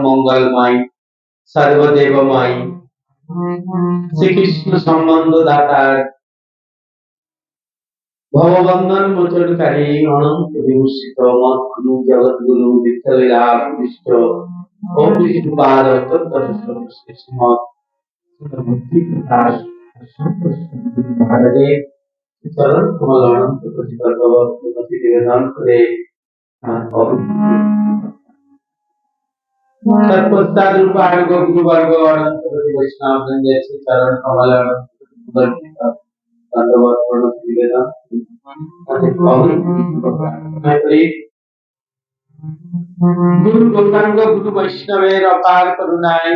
মঙ্গলময় সর্বদেবময় শ্রীকৃষ্ণ সম্বন্ধ দাতার ভববন্ধন মোচনকারী অনন্ত বিভূষিত মৎগুরু জগৎগুরু বিদ্যালীলা বিষ্ট ও বিষ্ণুপাদ অত্যন্ত সর্বশ্রেষ্ঠ মত বুদ্ধি প্রকাশ মহারাজের চরণ কমল অনন্ত কোটি ভগবতী নিবেদন করে तत्पश्चात रूपार्ग गुरुवर्ग अनंत कोटि वैष्णव वृंदे चरण कमल दंडवत प्रणति निवेदन गुरु गौरांग गुरु वैष्णवेर अपार करुणाয়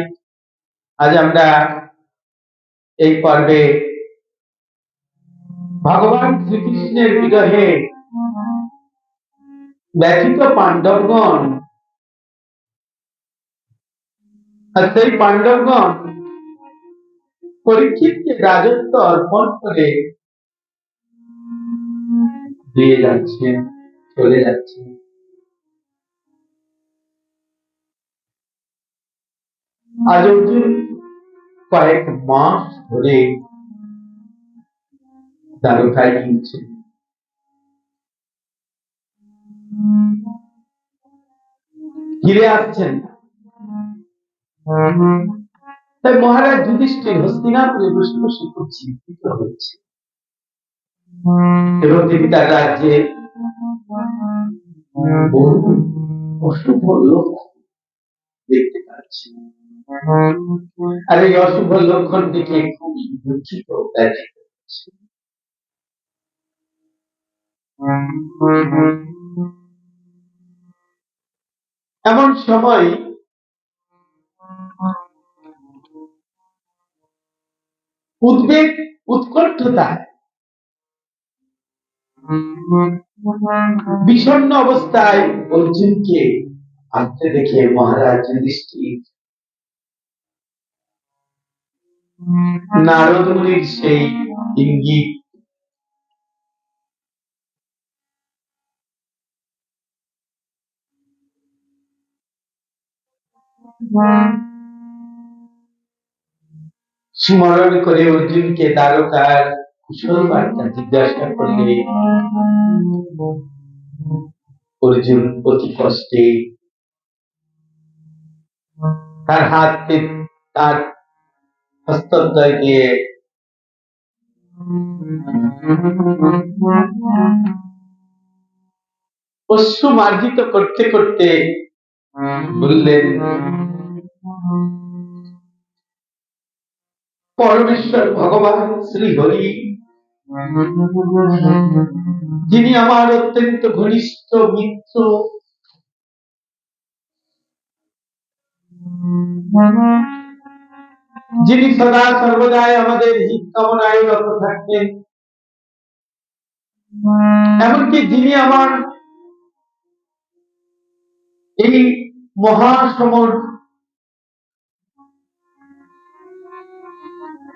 আজ আমরা এই পর্বে ভগবান শ্রীকৃষ্ণের বিরহে ব্যথিত পাণ্ডবগণ আর সেই পাণ্ডবগণ পরীক্ষিতকে রাজত্ব অর্পণ করে দিয়ে যাচ্ছে, চলে যাচ্ছে। আজ অর্জুন কয়েক মাস ধরে দ্বারকায় গিয়েছে। ফিরে আসছেন না। তাই মহারাজ যুধিষ্ঠির হস্তিনাপুরে বসে বসে খুব চিন্তিত হচ্ছে এবং তিনি তার রাজ্যে বহু অশুভ লোক দেখতে পাচ্ছেন। আর এই অশুভ লক্ষণ দেখে খুবই দুঃখিত ব্যথিত হচ্ছে। এমন সময় উদ্বেগ উৎকণ্ঠতায় বিষণ্ণ অবস্থায় অর্জুনকে আসতে দেখে মহারাজ যুধিষ্ঠির নারদ মুনির সেই ইঙ্গিত স্মরণ করে অর্জুনকে দ্বারকার কুশল বার্তা জিজ্ঞাসা করলে অর্জুন অতি কষ্টে তার হাতে তার হস্তদ্বয় দিয়ে অশ্রু মার্জিত করতে করতে বললেন, পরমেশ্বর ভগবান শ্রী হরি, যিনি আমার অত্যন্ত ঘনিষ্ঠ মিত্র, যিনি সদা সর্বদাই আমাদের হিত কামনায় রত থাকতেন, এমনকি যিনি আমার এই মহাসমর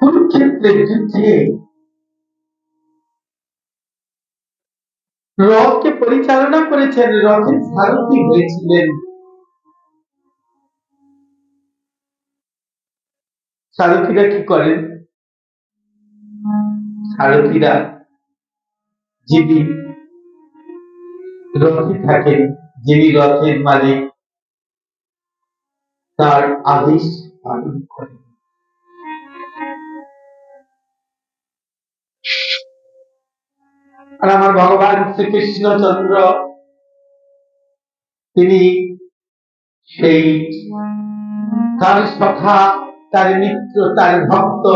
কুরুক্ষেত্রের যুদ্ধে রথকে পরিচালনা করেছেন, রথের সারথি হয়েছিলেন। সারথীরা কি করেন? সারথীরা যিনি রথে থাকেন, যিনি রথের মালিক, তার আদেশ পালন করেন। আর আমার ভগবান শ্রীকৃষ্ণচন্দ্র তিনি সেই তার সখা, তার মিত্র, তার ভক্ত,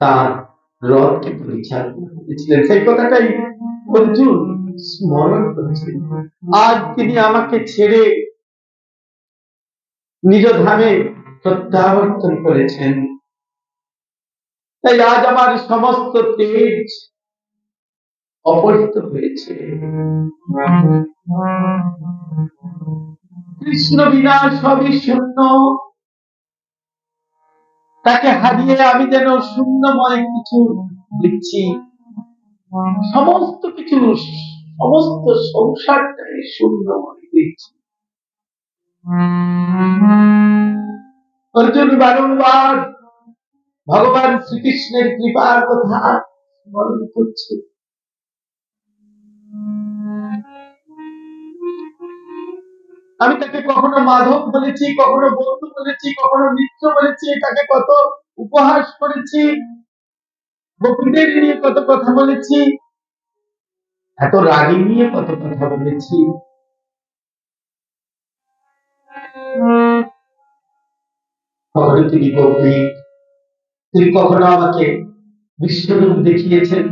তার রথকে পরিচালনা করেছিলেন। সেই কথাটাই অর্জুন স্মরণ করেছিলেন। আজ তিনি আমাকে ছেড়ে নিজ ধামে প্রত্যাবর্তন করেছেন, তাই আজ আমার সমস্ত তেজ অপহৃত হয়েছে। কৃষ্ণ বিনা সবই শূন্য, তাকে হারিয়ে আমি যেন শূন্যময় কিছু দেখছি। সমস্ত কিছু, সমস্ত সংসারটাই শূন্যময়। দিচ্ছি। অর্জুন বারংবার ভগবান শ্রীকৃষ্ণের কৃপার কথা স্মরণ করছে। আমি তাকে কখনো মাধব বলেছি, কখনো বন্ধু বলেছি, কখনো মিত্র বলেছি, তাকে কত উপহাস করেছি, গোপীদের নিয়ে কত কথা বলেছি, এত রাগী নিয়ে কত কথা বলেছি। কখনো তিনি গোপী, তিনি কখনো আমাকে বিশ্বরূপ দেখিয়েছেন,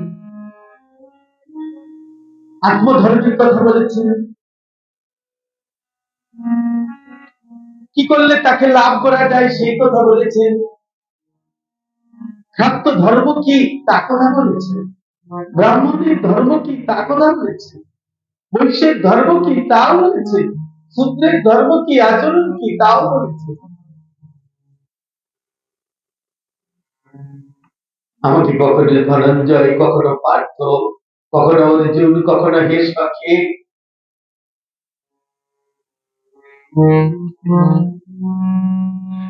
আত্মধর্মের কথা বলেছেন, কি করলে তাকে লাভ করা যায় সেই কথা বলেছেন, শাক্ত ধর্ম কি তা কথা বলেছেন, ব্রাহ্মণের ধর্ম কি তা কথা বলেছেন, বৈশ্যের ধর্ম কি তাও বলেছেন, শূদ্রের ধর্ম কি আচরণ কি তাও বলেছেন। আমাকে কখনো ধনঞ্জয়, কখনো পার্থ, কখনো অর্জুন, কখনো হে সখে,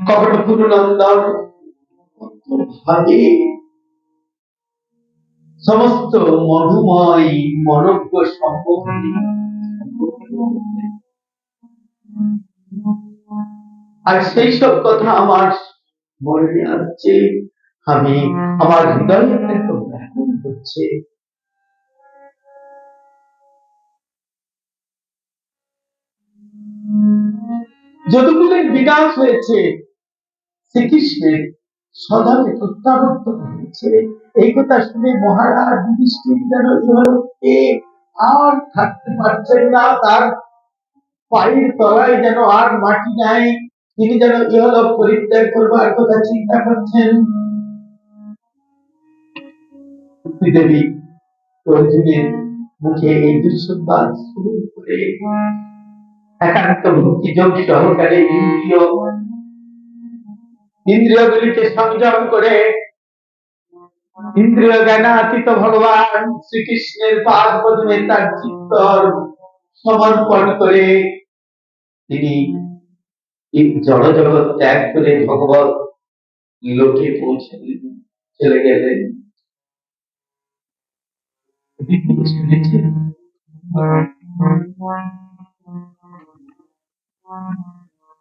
কখনো পুরনন্দন ভাবে সমস্ত মধুময় মনজ্ঞ সম্পত্তি। আর সেই সব কথা আমার মনে আসছে, আমি আমার হৃদয় একটু ব্যাকুল হচ্ছে। যদুকুলের বিনাশ হয়েছে, শ্রীকৃষ্ণের স্বধামে প্রত্যাবর্তন হয়েছে, এই কথা শুনে মহারাজ যুধিষ্ঠির যেন ইহলোকে আর থাকতে পারছেন না, তার পায়ের তলায় যেন আর মাটি নাই, তিনি যেন ইহলোক পরিত্যাগ করবার কথা চিন্তা করছেন। দেবী অর্জুনের মুখে এই দুঃসংবাদ শুরু করে একান্ত ভক্তিযোগ সহকারে ইন্দ্রিয়গুলিকে সংযম করে ইন্দ্রিয় জ্ঞানাতীত ভগবান শ্রীকৃষ্ণের পাদ পদ্মে তার চিত্ত সমর্পণ করে তিনি জড় জগৎ ত্যাগ করে ভগবত লোকে পৌঁছে চলে গেলেন।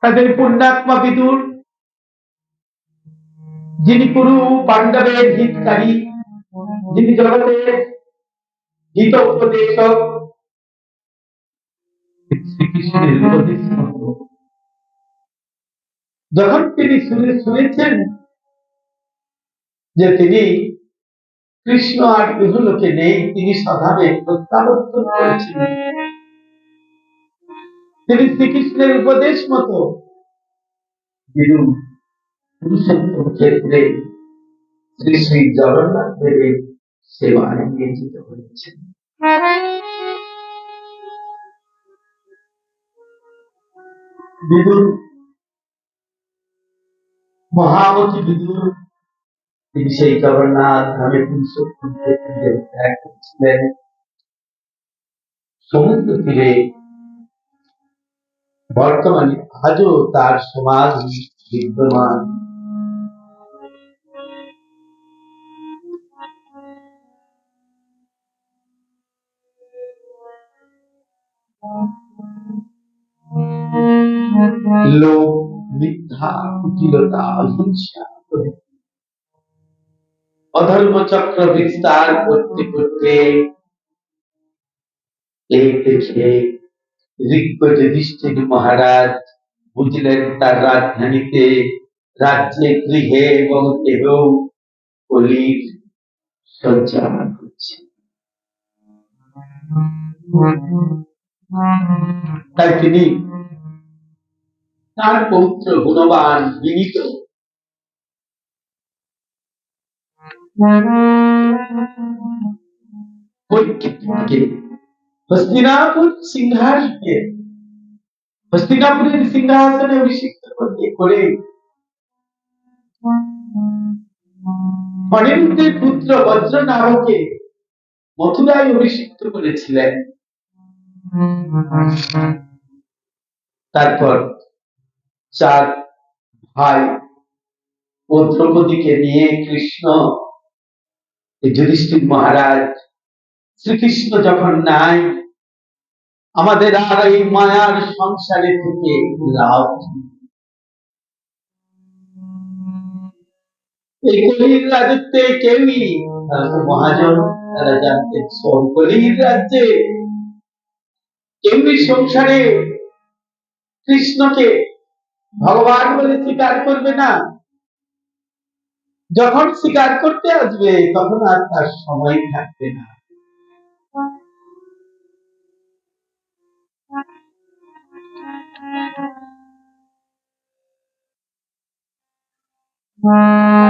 তাদের পুণ্যাত্মা বিদুর, যিনি কুরু পাণ্ডবের হিতকারী, যিনি জগতের হিত উপদেশক, শ্রীকৃষ্ণের উপদেশ মতো যখন তিনি শুনেছেন যে তিনি কৃষ্ণ আর ইহলোকে নেই, তিনি স্বভাবে প্রত্যাবর্তন করেছেন, তিনি শ্রীকৃষ্ণের উপদেশ মতো বিদুর পুরুষোত্তম ক্ষেত্রে শ্রী শ্রী জগন্নাথ দেবের সেবায় নিয়োজিত হয়েছেন। বিদুর, মহামতি বিদুর, তিনি সেই জগন্নাথ ধামে পুরুষোত্তম ক্ষেত্রে ত্যাগ করেছিলেন। সমুদ্র তীরে বর্তমানে আজও তার সমাধি বিদ্যমান। লোভ, মিথ্যা, কুটিলতা, হিংসা, অধর্ম চক্র বিস্তার করতে করতে এই দেখে ঋগ্য যুধিষ্ঠির মহারাজ বুঝলেন তার রাজধানীতে, রাজ্যে, গৃহে এবং দেহেও কলির সঞ্চার হচ্ছে। তাই তিনি তার পৌত্র গুণবান বিনীত হস্তিনাপুরের সিংহাসনে অভিষিক্ত করে অনিরুদ্ধের পুত্র বজ্রনাভকে মথুরায় অভিষিক্ত করেছিলেন। তারপর চার ভাই ও দ্রৌপদীকে নিয়ে কৃষ্ণ যুধিষ্ঠির মহারাজ শ্রীকৃষ্ণ যখন নাই, আমাদের আর এই মায়ার সংসারে থেকে লাভ, এই কলির রাজত্বে কেউই, মহাজন তারা জানতেন কলির রাজ্যে কেউই সংসারে কৃষ্ণকে ভগবান বলে স্বীকার করবে না। যখন স্বীকার করতে আসবে তখন আর তার সময় থাকবে না।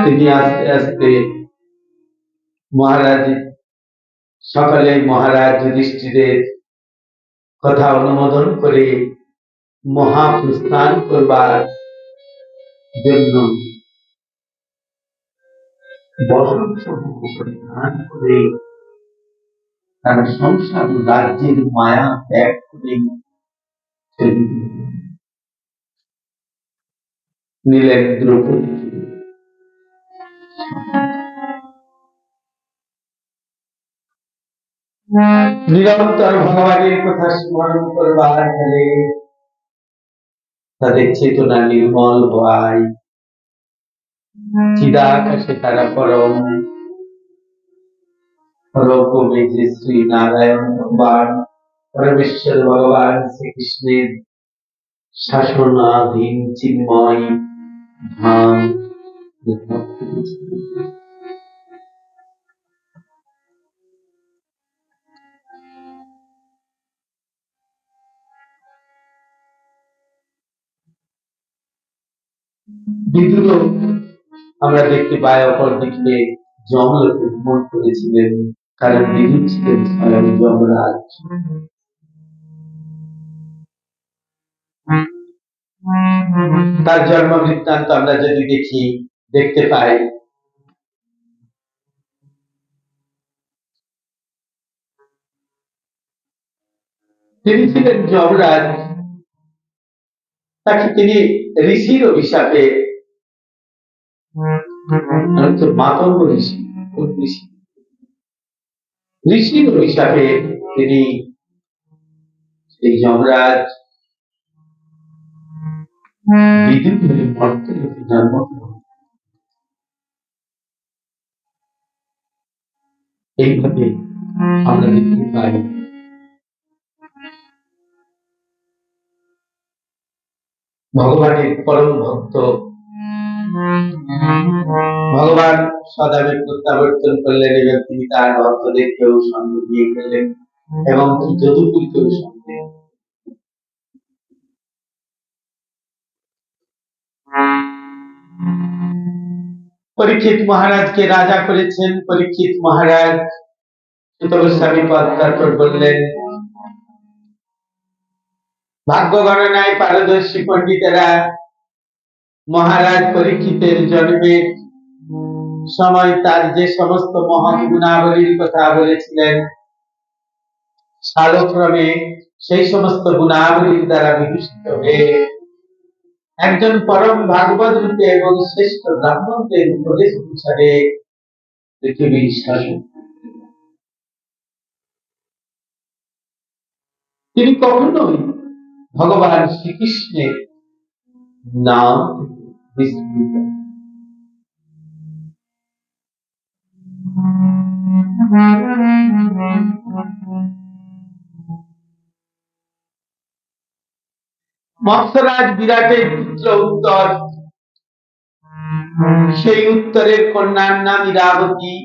তিনি আস্তে আস্তে মহারাজ সকালে মহারাজ যুধিষ্ঠিরের কথা অনুমোদন করে মহাপ্রস্থান করবার জন্য বসন্ত পরিধান করে তার সংসার রাজ্যের মায়া ত্যাগ করে নিলেন দ্রৌপদী। নিরন্তর ভগবানের কথা স্মরণ করবার ফলে তাদের চেতনা নির্মল হওয়ায় চিদাকাশে তারা পরম রূপে শ্রী নারায়ণ ভগবান পরমেশ্বর ভগবান শ্রীকৃষ্ণের শাসনাধীন চিন্ময় ধাম বিদুর আমরা দেখতে পাই অপর দিকে যমলোকে ভ্রমণ করেছিলেন, কারণ বিদুর ছিলেন স্বয়ং যমরাজ। তার জন্ম বৃত্তান্ত আমরা যদি দেখতে পাই, তিনি ছিলেন যমরাজ। তাকে তিনি ঋষির অভিশাপে, মাতঙ্গ ঋষির অভিশাপে তিনি এই যমরাজ বিদুর মর্তলোকে জন্ম। এইভাবে আমরা দেখতে পাই ভগবানের পরম ভক্ত ভগবান সদাবে প্রত্যাবর্তন করলেন এবং তিনি তার ভক্তদেরকেও সঙ্গ দিয়ে গেলেন এবং যদুপুরকেও সঙ্গে। পরীক্ষিত মহারাজকে রাজা করেছেন। পরীক্ষিত মহারাজ সুত গোস্বামী পদ তারপর বললেন, ভাগ্য গণনায় পারদর্শী পণ্ডিতেরা মহারাজ পরীক্ষিতের জন্মের সময় তার যে সমস্ত মহান গুণাবলীর কথা বলেছিলেন, কালক্রমে সেই সমস্ত গুণাবলীর দ্বারা বিভূষিত হয়ে একজন পরম ভাগবত রূপে এবং শ্রেষ্ঠ ব্রাহ্মণদের উপদেশ অনুসারে পৃথিবীর শাসন। তিনি কখনোই ভগবান শ্রীকৃষ্ণের নাম বিস্মৃত। মৎস্যরাজ বিরাটের পুত্র উত্তর, সেই উত্তরের কন্যার নাম ইরাবতী।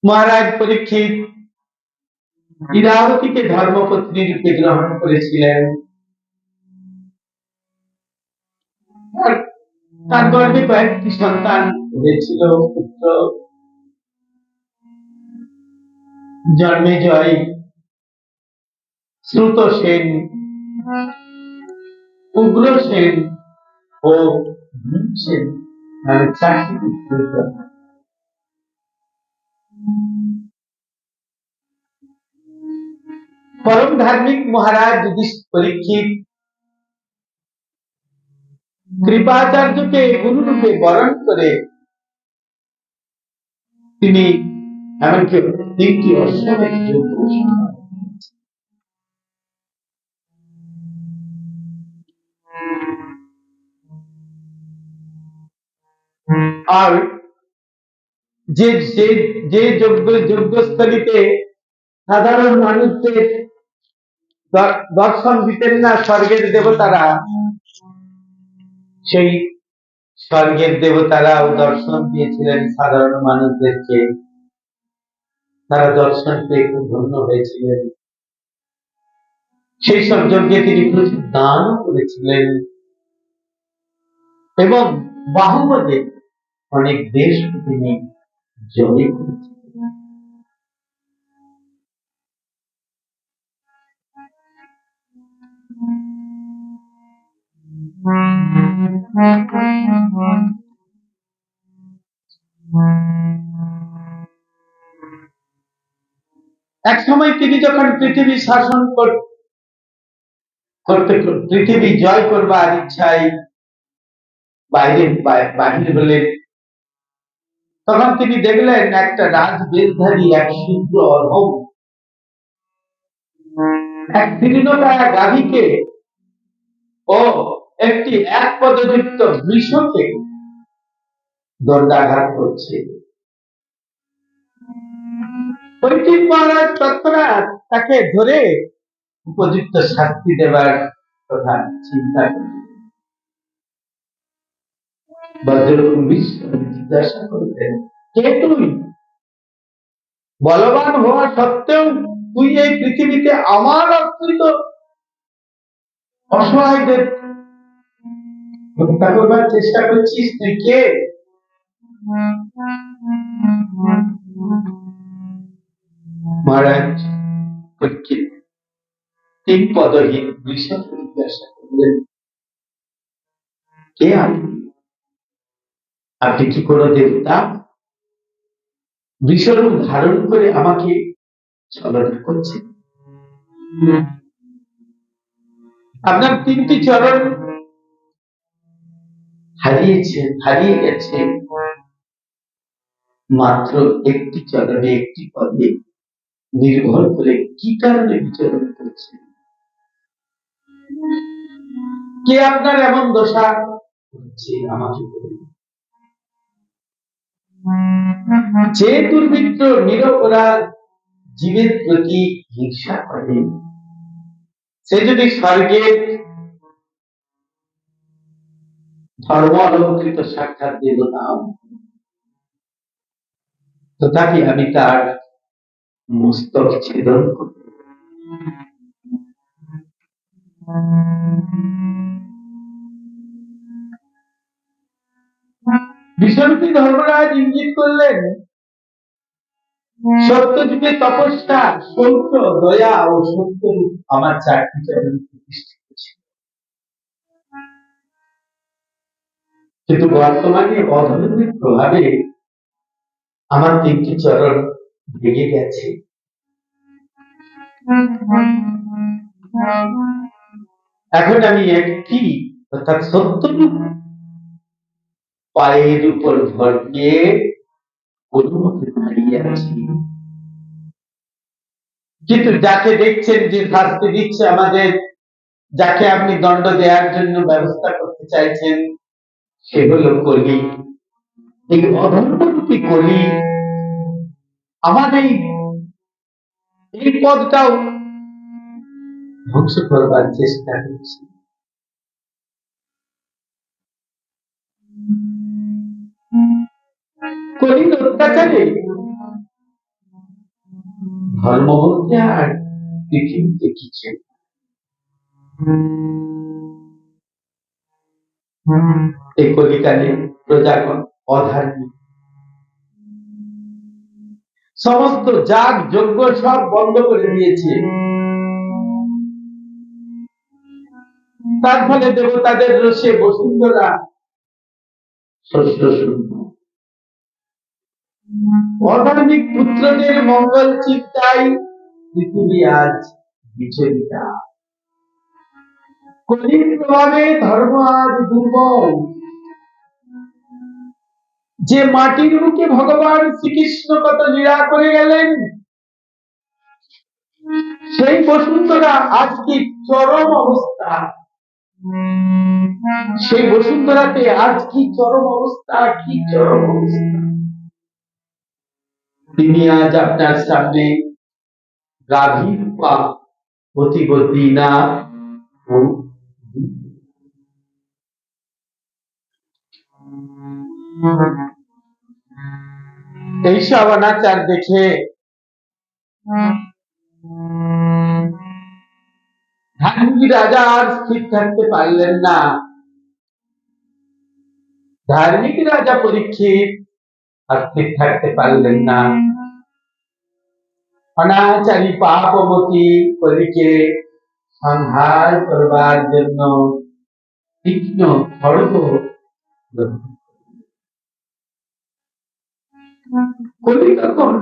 মহারাজ পরীক্ষিত ইরাবতীকে ধর্মপত্নী রূপে গ্রহণ করেছিলেন। তার গর্ভে কয়েকটি সন্তান হয়েছিল। পুত্র জন্মেজয়, শ্রুতসেন, উগ্রসেন ও ভীমসেন নামে 4টি পুত্র। পরম ধার্মিক মহারাজ পরীক্ষিত কৃপাচার্যকে গুরুরূপে বরণ করে তিনি এমনকি 3টি অশ্বমেধ যজ্ঞ আর যে যে যে যজ্ঞস্থলীতে সাধারণ মানুষদের দর্শন দিতেন না স্বর্গের দেবতারা, সেই স্বর্গের দেবতারাও দর্শন দিয়েছিলেন সাধারণ মানুষদেরকে। তারা দর্শন পেয়ে খুব ধন্য হয়েছিলেন। সেই সব যজ্ঞে তিনি প্রচুর দান করেছিলেন এবং বাহুবলে অনেক দেশ তিনি জয় করেছিলেন। এক সময় তিনি যখন পৃথিবী শাসন করতে পৃথিবী জয় করবার ইচ্ছায় বাহির হলেন, তখন তিনি দেখলেন একটা রাজবেশধারী এক শূদ্র অধম এক তৃণকায়া গাভীকে ও একটি এক পদযুক্ত বৃষকে দণ্ডাঘাত করছে। পরীক্ষিত মহারাজ তৎক্ষণাৎ তাকে ধরে উপযুক্ত শাস্তি দেবার কথা চিন্তা করলেন। বজ্ররূপ বিষ্ণু জিজ্ঞাসা করলেন, কে তুই? বলবান হওয়া সত্ত্বেও তুই এই পৃথিবীতে আমার আশ্রিত অসহায়দের হত্যা করবার চেষ্টা করছিস, তুই কে? মহারাজ পরীক্ষিত 3 পদহীন বৃষকে জিজ্ঞাসা করলেন, কে আপনি? আপনি কি কোনো দেবতা? বৃষরূপ ধারণ করে আমাকে ছলনা করছেন। আপনার 3টি চরণ হারিয়ে গেছে, মাত্র একটি চরণে একটি পদে নির্ভর করে কি কারণে বিচরণ করছে? কে আপনার এমন দশা করছে আমাকে বলুন। যে দুর্বৃত্ত নিরপরাধ জীবের প্রতি হিংসা করে, সে যদি স্বর্গের ধর্ম অলঙ্কৃত সাক্ষাৎ দেবতা, তথাপি আমি তার মস্তক ছেদন করব। বিশ্বরূপী ধর্মরাজ ইঙ্গিত করলেন, সত্যযুগে তপস্যা, শৌচ, দয়া ও সত্যরূপ আমার 4টি চরণ প্রতিষ্ঠিত ছিল, কিন্তু বর্তমানে অধর্মের প্রভাবে আমার 3টি চরণ ভেঙে গেছে। এখন আমি একটি অর্থাৎ সত্যরূপ পায়ের উপর ভর দিয়ে কোনোমতে দাঁড়িয়ে আছি, কিন্তু যাকে দেখছেন যে শাস্তি দিচ্ছে আমাদের, যাকে আপনি দণ্ড দেওয়ার জন্য ব্যবস্থা করতে চাইছেন, সে হলো কলি। এই অধর্মরূপী কলি আমাদের এই পদটাও ধ্বংস করবার চেষ্টা করছে। কলির অত্যাচারে ধর্ম বলতে আর পৃথিবীতে কিছু, এই কলিকালে প্রজাগণ অধার্মিক, সমস্ত যাগ যজ্ঞ সব বন্ধ করে দিয়েছে। তার ফলে দেবতাদের রোষে বসুন্ধরা শস্য শূন্য। অধার্মিক পুত্রদের মঙ্গল চিন্তায় পৃথিবী আজ বিচলিতা। কলির প্রভাবে ধর্ম আজ দুর্বল। যে মাটির বুকে ভগবান শ্রীকৃষ্ণ কত লীলা করে গেলেন, সেই বসুন্ধরা আজ কি চরম অবস্থা। সেই বসুন্ধরাতে আজ কি চরম অবস্থা, কি চরম অবস্থা। তিনি আজ আপনার সামনে গাভীর পা প্রতিবদী না এইসব অনাচার দেখে ধার্মিক রাজা আর স্থির থাকতে পারলেন না। ধার্মিক রাজা পরীক্ষিত আর স্থির থাকতে পারলেন না। অনাচারী পাপবতী কলিকে সংহার করবার জন্য তীক্ষ্ণ খড়গ কলি তখন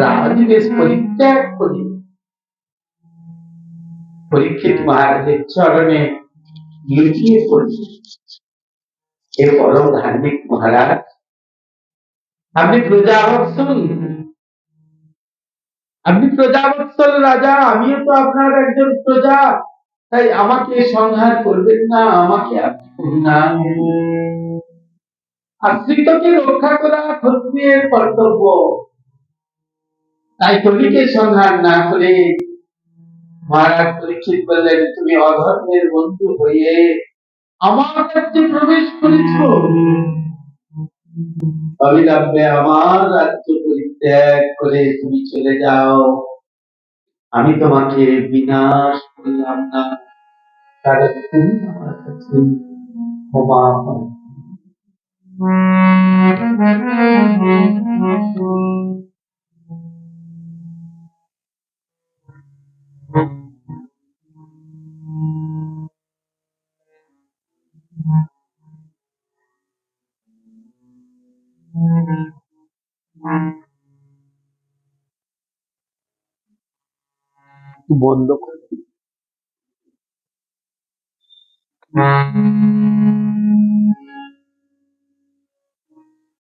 রাজবেশ পরিত্যাগ করি পরীক্ষিত মহারাজের চরণে লুটিয়ে পড়ছে। এ পরম ধার্মিক মহারাজ, আপনি প্রজাবৎসল রাজা, আমিও তো আপনার একজন প্রজা, তাই আমাকে সংহার করবেন না, আমাকে আপনি করুণা। আশ্রিতকে রক্ষা করা ক্ষত্রিয়ের কর্তব্য, তাই কলিকে সংহার না করে মহারাজ পরীক্ষিত বললেন, তুমি অধর্মের বন্ধু হয়ে আমার রাজ্যে প্রবেশ করেছ, অবিলম্বে আমার রাজ্য পরিত্যাগ করে তুমি চলে যাও। আমি তোমাকে বিনাশ করলাম না, কারণ তুমি আমার কাছে ক্ষমা পাও। বন্ধ করে